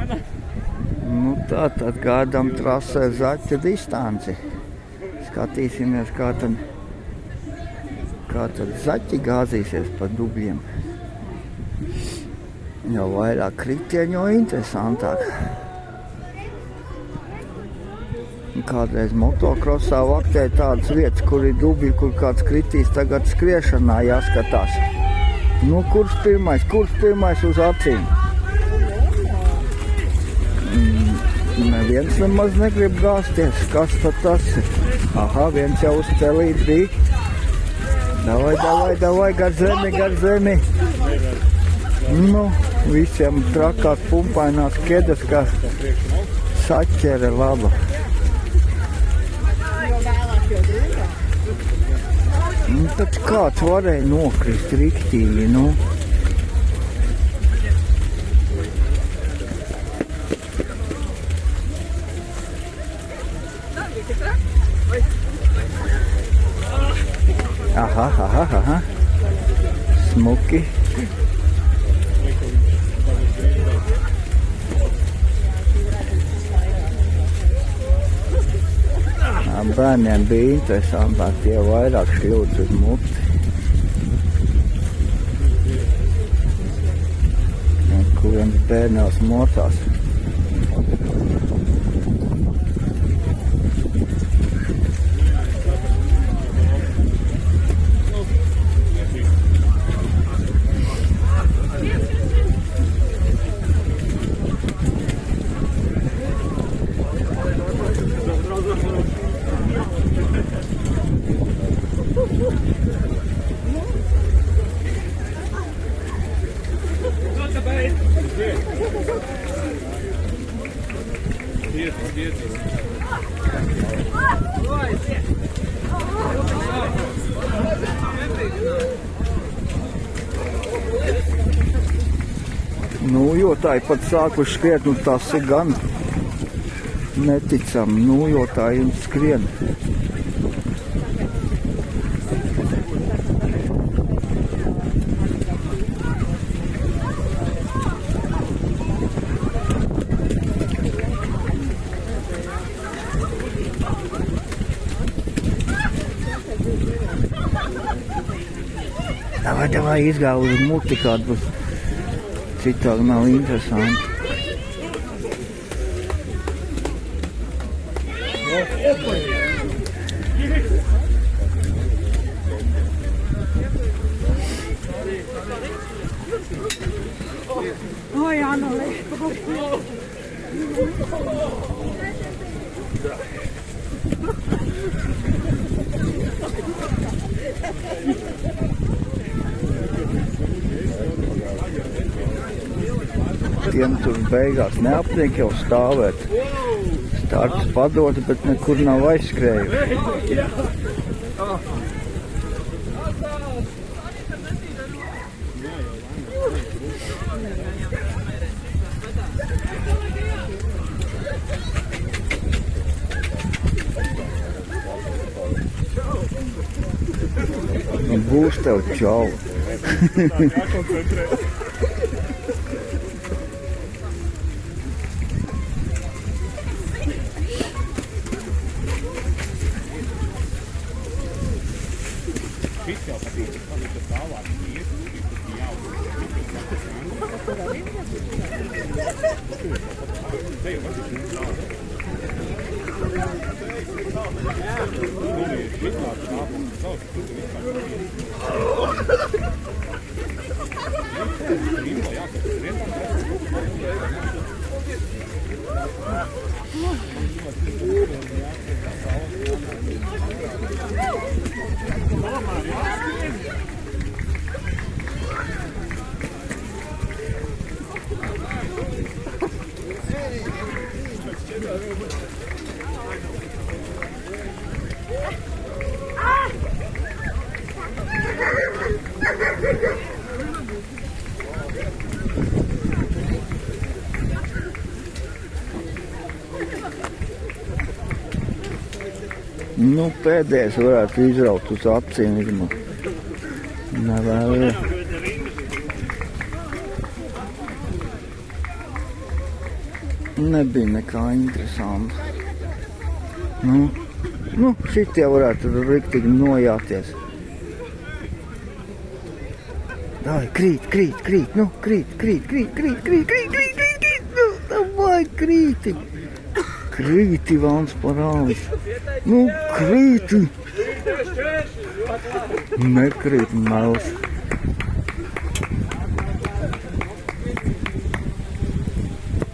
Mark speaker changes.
Speaker 1: Nu tā tad gaidām trasē Zaķa distanci. Skatīsimies, kā tad zaķi gāzīsies pa dubļiem. Jo vairāk kritieni, jo interesantāk. Kādreiz motokrosā vaktēja tādas vietas, kur ir dubļi, kur kāds kritīs, tagad skriešanā jāskatās. Nu, kurš pirmais uz acīm? Neviens nemaz negrib gāzties. Kas tad tas ir? Aha, viens jau uz celīt bija. Davai, gar zemi. Nu, visiem trakās pumpainās kedas, kā saķere laba. Nu, taču kāds varēja nokrist riktīgi, nu. Aha. Smuki. Bērniem bija interesantāk, tie vairāk šļūts uz muti. Kur viens bērnās mocās. Nu, jo tā ir pat sākuši skriet, nu tas ir gan neticami, nu, jo tā jums skrien. Davai, izgāja uz muti kādu, citādi nav interesanti. Tiem tur beigās neapniek jau stāvēt. Starts padota, bet nekur nav aizskrējuši. Būs tev čau. Nu, pēdējais varētu izraut uz acīm vismaz. Nebija nekā interesanta. Nu, šitie varētu riktīgi nojāties. Davai, krīt, nu, krīt, nu, davai, krīti. Krīti, Vans parāvis. Nu, krīti. Nekrīt, mels.